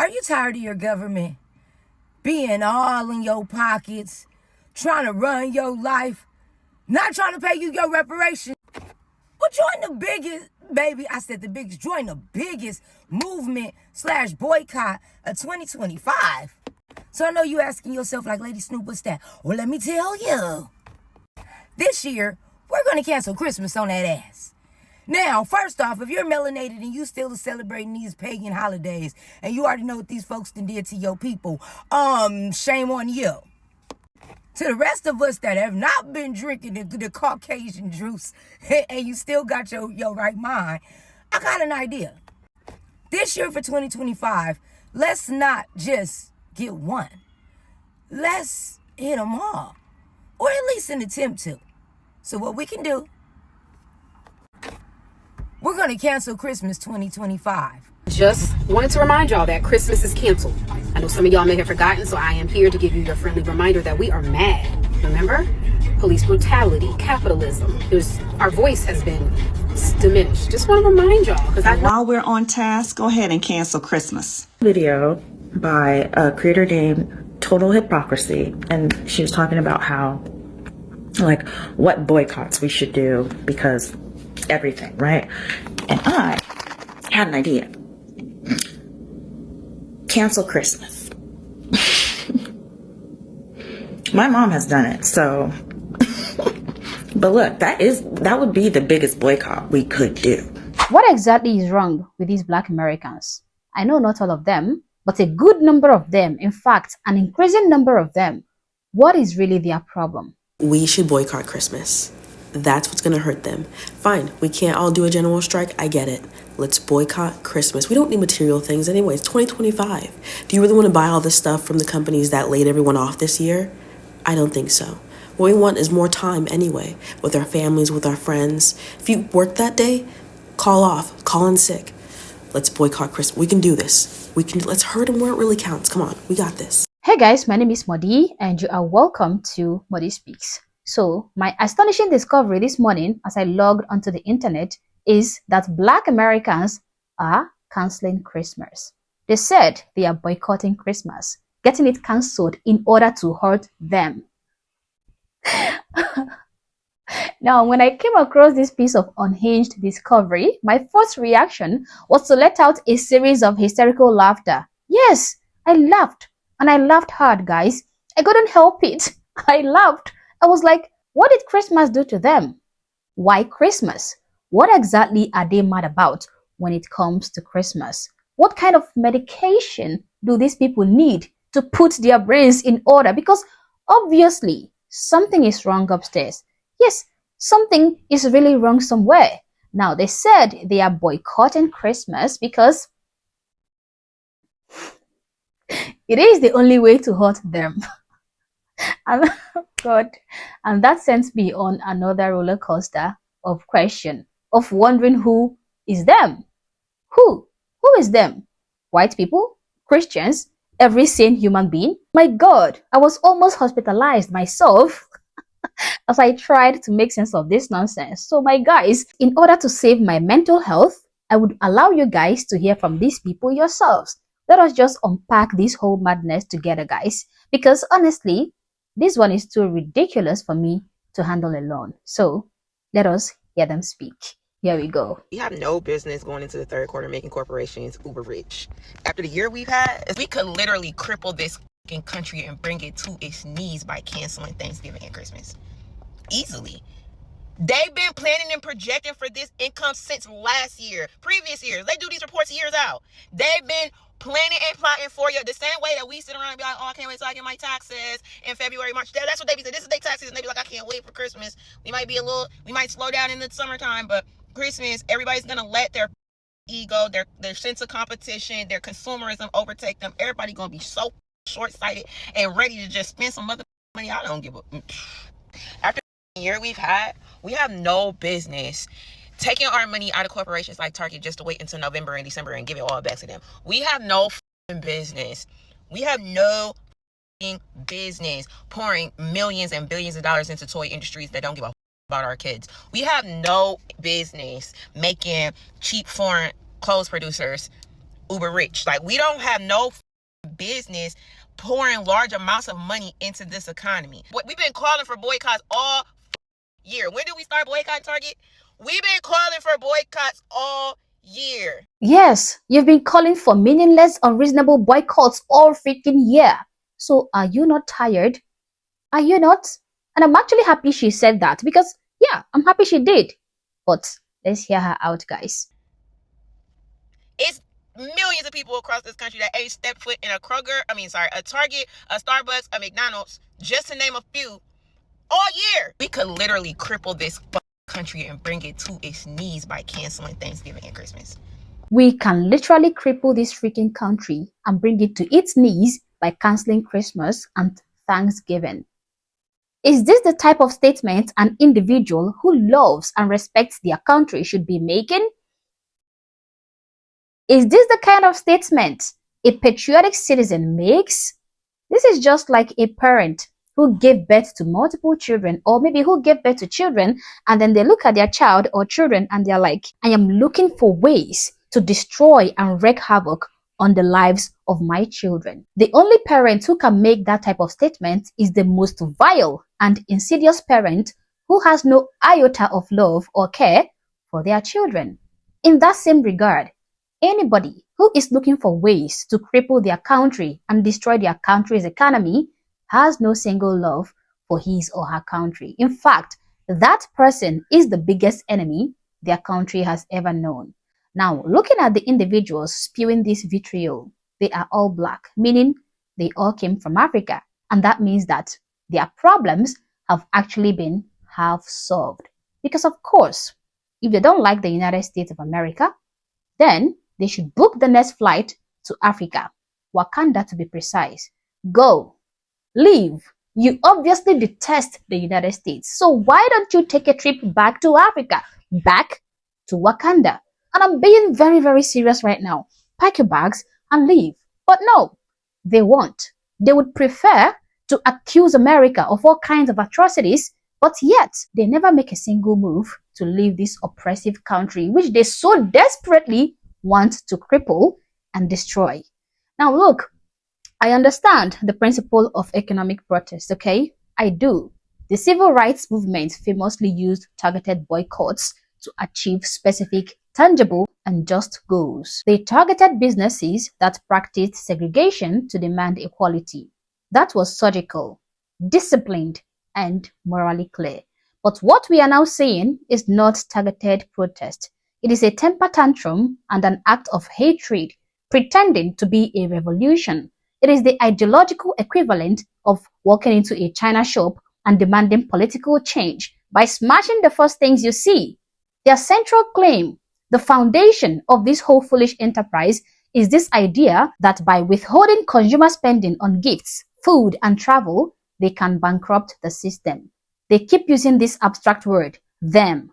Are you tired of your government being all in your pockets, trying to run your life, not trying to pay you your reparations? Well, join the biggest, baby, I said the biggest, join the biggest movement / boycott of 2025. So I know you asking yourself like, Lady Snoop, what's that? Well, let me tell you. This year, we're going to cancel Christmas on that ass. Now, first off, if you're melanated and you still celebrating these pagan holidays, and you already know what these folks done did to your people, shame on you. To the rest of us that have not been drinking the Caucasian juice, and you still got your right mind, I got an idea. This year for 2025, let's not just get one. Let's hit them all, or at least an attempt to. So what we can do, we're going to cancel Christmas 2025. Just wanted to remind y'all that Christmas is canceled. I know some of y'all may have forgotten, so I am here to give you your friendly reminder that we are mad. Remember? Police brutality, capitalism. Our voice has been diminished. Just want to remind y'all. While we're on task, go ahead and cancel Christmas. Video by a creator named Total Hypocrisy, and she was talking about how, like, what boycotts we should do because everything, right? And I had an idea. Cancel Christmas. My mom has done it, so but look, that would be the biggest boycott we could do. What exactly is wrong with these Black Americans? I know not all of them, but a good number of them, in fact, an increasing number of them. What is really their problem? We should boycott Christmas. That's what's gonna hurt them. Fine, we can't all do a general strike, I get it. Let's boycott Christmas. We don't need material things anyway, it's 2025. Do you really wanna buy all this stuff from the companies that laid everyone off this year? I don't think so. What we want is more time anyway, with our families, with our friends. If you work that day, call off, call in sick. Let's boycott Christmas. We can do this. Let's hurt them where it really counts. Come on, we got this. Hey guys, my name is Modi and you are welcome to Modi Speaks. So my astonishing discovery this morning as I logged onto the internet is that Black Americans are canceling Christmas. They said they are boycotting Christmas, getting it cancelled in order to hurt them. Now, when I came across this piece of unhinged discovery, my first reaction was to let out a series of hysterical laughter. Yes, I laughed, and I laughed hard, guys. I couldn't help it. I laughed. I was like, what did Christmas do to them? Why Christmas? What exactly are they mad about when it comes to Christmas? What kind of medication do these people need to put their brains in order? Because obviously, something is wrong upstairs. Yes, something is really wrong somewhere. Now, they said they are boycotting Christmas because it is the only way to hurt them. And God, and that sends me on another roller coaster of question, of wondering who is them. Who is them? White people? Christians? Every sane human being? My God, I was almost hospitalized myself as I tried to make sense of this nonsense. So my guys, in order to save my mental health, I would allow you guys to hear from these people yourselves. Let us just unpack this whole madness together, guys, because honestly, this one is too ridiculous for me to handle alone. So let us hear them speak. Here we go. We have no business going into the third quarter making corporations uber rich. After the year we've had, we could literally cripple this country and bring it to its knees by canceling Thanksgiving and Christmas. Easily. They've been planning and projecting for this income since last year, previous years. They do these reports years out. They've been planning and plotting for you the same way that we sit around and be like, oh, I can't wait till I get my taxes in February, March. That's what they be saying. This is their taxes. And they be like, I can't wait for Christmas. We might slow down in the summertime, but Christmas, everybody's going to let their ego, their sense of competition, their consumerism overtake them. Everybody going to be so short-sighted and ready to just spend some mother money. I don't give a... After the year we've had, we have no business taking our money out of corporations like Target just to wait until November and December and give it all back to them. We have no business. We have no business pouring millions and billions of dollars into toy industries that don't give a about our kids. We have no business making cheap foreign clothes producers uber rich. Like, we don't have no business pouring large amounts of money into this economy. We've been calling for boycotts all year. When did we start boycotting Target? We've been calling for boycotts all year. Yes, you've been calling for meaningless, unreasonable boycotts all freaking year. So are you not tired? Are you not? And I'm actually happy she said that because, yeah, I'm happy she did. But let's hear her out, guys. It's millions of people across this country that ain't stepped foot in a Target, a Starbucks, a McDonald's, just to name a few, all year. We could literally cripple this country and bring it to its knees by canceling Thanksgiving and Christmas. We can literally cripple this freaking country and bring it to its knees by canceling Christmas and Thanksgiving. Is this the type of statement an individual who loves and respects their country should be making? Is this the kind of statement a patriotic citizen makes? This is just like a parent who gave birth to multiple children, or maybe who gave birth to children and then they look at their child or children and they're like, I am looking for ways to destroy and wreak havoc on the lives of my children. The only parent who can make that type of statement is the most vile and insidious parent who has no iota of love or care for their children. In that same regard, anybody who is looking for ways to cripple their country and destroy their country's economy has no single love for his or her country. In fact, that person is the biggest enemy their country has ever known. Now, looking at the individuals spewing this vitriol, they are all black, meaning they all came from Africa. And that means that their problems have actually been half solved. Because of course, if they don't like the United States of America, then they should book the next flight to Africa, Wakanda to be precise. Go, leave. You obviously detest the United States. So why don't you take a trip back to Africa, back to Wakanda? And I'm being very, very serious right now. Pack your bags and leave. But no, they won't. They would prefer to accuse America of all kinds of atrocities, but yet they never make a single move to leave this oppressive country, which they so desperately want to cripple and destroy. Now look, I understand the principle of economic protest, okay? I do. The civil rights movement famously used targeted boycotts to achieve specific, tangible, and just goals. They targeted businesses that practiced segregation to demand equality. That was surgical, disciplined, and morally clear. But what we are now seeing is not targeted protest. It is a temper tantrum and an act of hatred, pretending to be a revolution. It is the ideological equivalent of walking into a china shop and demanding political change by smashing the first things you see. Their central claim, the foundation of this whole foolish enterprise, is this idea that by withholding consumer spending on gifts, food, and travel, they can bankrupt the system. They keep using this abstract word, them.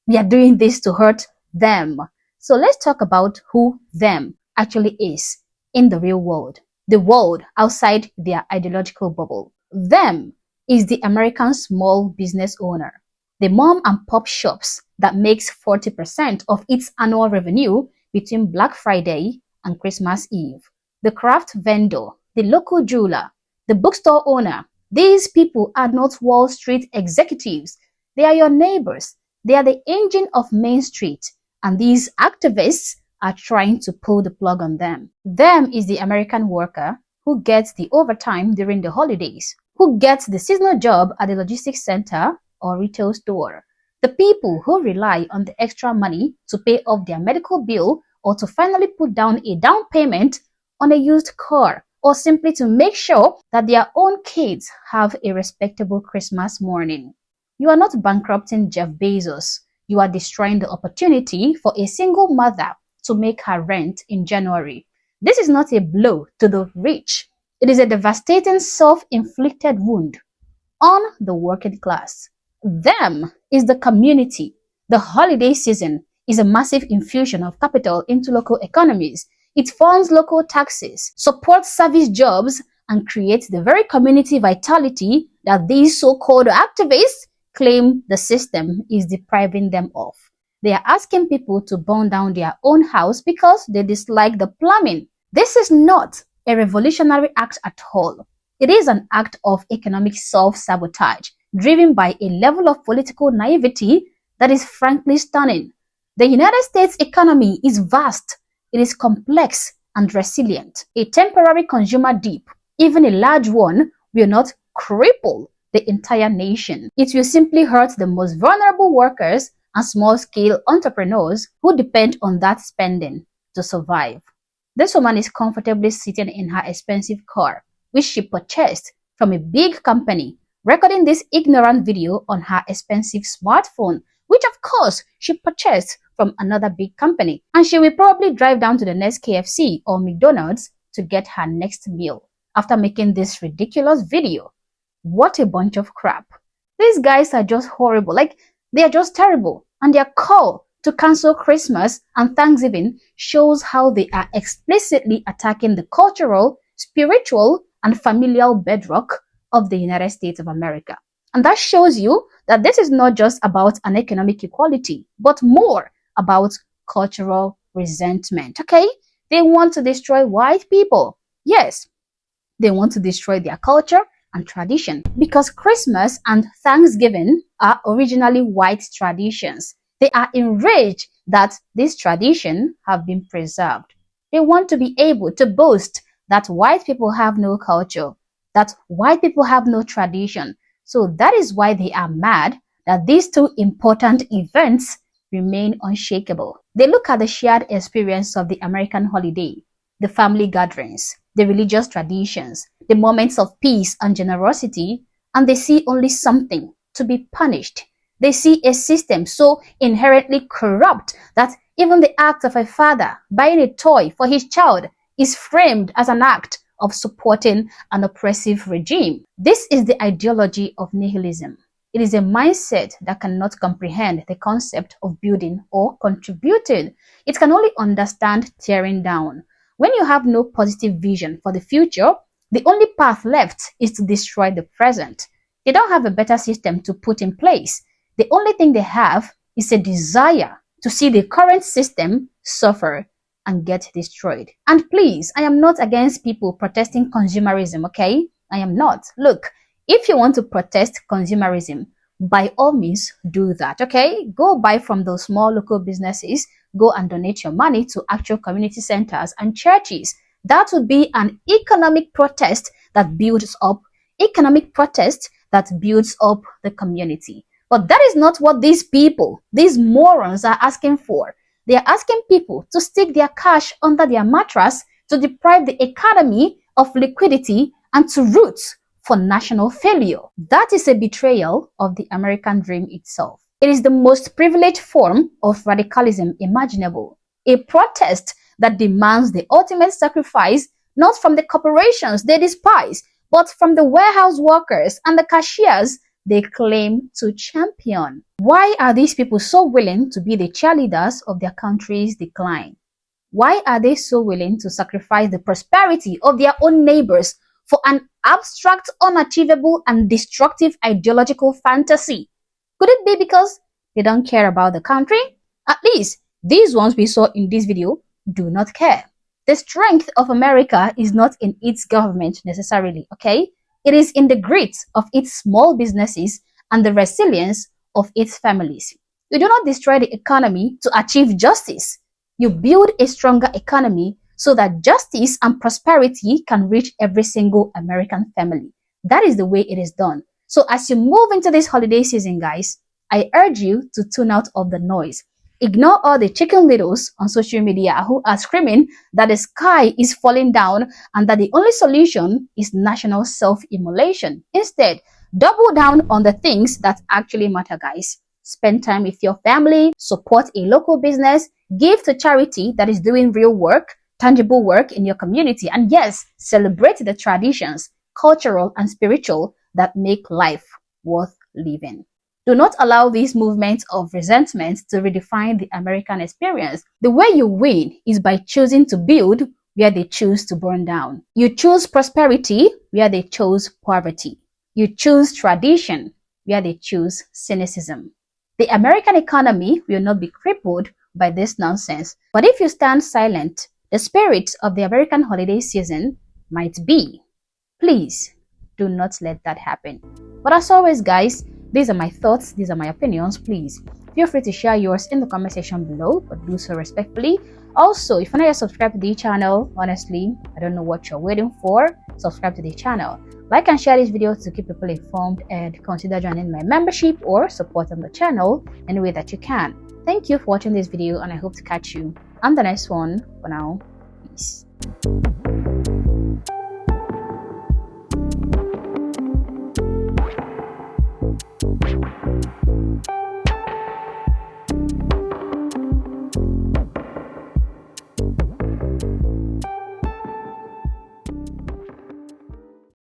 We are doing this to hurt them. So let's talk about who them actually is in the real world, the world outside their ideological bubble. Them is the American small business owner, the mom and pop shops that makes 40% of its annual revenue between Black Friday and Christmas Eve, the craft vendor, the local jeweler, the bookstore owner. These people are not Wall Street executives. They are your neighbors. They are the engine of Main Street, and these activists are trying to pull the plug on them. Them is the American worker who gets the overtime during the holidays, who gets the seasonal job at the logistics center or retail store, the people who rely on the extra money to pay off their medical bill or to finally put down a down payment on a used car, or simply to make sure that their own kids have a respectable Christmas morning. You are not bankrupting Jeff Bezos. You are destroying the opportunity for a single mother to make her rent in January. This is not a blow to the rich. It is a devastating self-inflicted wound on the working class. Them is the community. The holiday season is a massive infusion of capital into local economies. It funds local taxes, supports service jobs, and creates the very community vitality that these so-called activists claim the system is depriving them of. They are asking people to burn down their own house because they dislike the plumbing. This is not a revolutionary act at all. It is an act of economic self-sabotage, driven by a level of political naivety that is frankly stunning. The United States economy is vast, it is complex and resilient. A temporary consumer dip, even a large one, will not cripple the entire nation. It will simply hurt the most vulnerable workers and small-scale entrepreneurs who depend on that spending to survive. This woman is comfortably sitting in her expensive car, which she purchased from a big company, recording this ignorant video on her expensive smartphone, which of course she purchased from another big company. And she will probably drive down to the next KFC or McDonald's to get her next meal after making this ridiculous video. What a bunch of crap. These guys are just horrible. Like, they are just terrible. And their call to cancel Christmas and Thanksgiving shows how they are explicitly attacking the cultural, spiritual, and familial bedrock of the United States of America. And that shows you that this is not just about an economic equality, but more about cultural resentment, okay? They want to destroy white people. Yes, they want to destroy their culture and tradition because Christmas and Thanksgiving are originally white traditions. They are enraged that this tradition have been preserved. They want to be able to boast that white people have no culture, that white people have no tradition. So that is why they are mad that these two important events remain unshakable. They look at the shared experience of the American holiday, the family gatherings, the religious traditions, the moments of peace and generosity, and they see only something to be punished. They see a system so inherently corrupt that even the act of a father buying a toy for his child is framed as an act of supporting an oppressive regime. This is the ideology of nihilism. It is a mindset that cannot comprehend the concept of building or contributing. It can only understand tearing down. When you have no positive vision for the future, the only path left is to destroy the present. They don't have a better system to put in place. The only thing they have is a desire to see the current system suffer and get destroyed. And please, I am not against people protesting consumerism, okay? I am not. Look, if you want to protest consumerism, by all means, do that, okay? Go buy from those small local businesses. Go and donate your money to actual community centers and churches. That would be an economic protest that builds up the community. But that is not what these people, these morons are asking for. They are asking people to stick their cash under their mattress to deprive the economy of liquidity and to root for national failure. That is a betrayal of the American dream itself. It is the most privileged form of radicalism imaginable. A protest that demands the ultimate sacrifice not from the corporations they despise, but from the warehouse workers and the cashiers they claim to champion. Why are these people so willing to be the cheerleaders of their country's decline? Why are they so willing to sacrifice the prosperity of their own neighbors for an abstract, unachievable, and destructive ideological fantasy? Could it be because they don't care about the country? At least, these ones we saw in this video do not care. The strength of America is not in its government necessarily, okay? It is in the grit of its small businesses and the resilience of its families. You do not destroy the economy to achieve justice. You build a stronger economy so that justice and prosperity can reach every single American family. That is the way it is done. So as you move into this holiday season, guys, I urge you to tune out of the noise. Ignore all the chicken littles on social media who are screaming that the sky is falling down and that the only solution is national self-immolation. Instead, double down on the things that actually matter, guys. Spend time with your family, support a local business, give to charity that is doing real work, tangible work in your community, and yes, celebrate the traditions, cultural and spiritual, that make life worth living. Do not allow these movements of resentment to redefine the American experience. The way you win is by choosing to build where they choose to burn down. You choose prosperity where they chose poverty. You choose tradition where they choose cynicism. The American economy will not be crippled by this nonsense. But if you stand silent, the spirit of the American holiday season might be. Please do not let that happen. But as always, guys, these are my thoughts, these are my opinions. Please feel free to share yours in the comment section below, but do so respectfully. Also, if you're not yet subscribed to the channel, honestly, I don't know what you're waiting for. Subscribe to the channel. Like and share this video to keep people informed, and consider joining my membership or supporting the channel any way that you can. Thank you for watching this video, and I hope to catch you on the next one. For now, peace.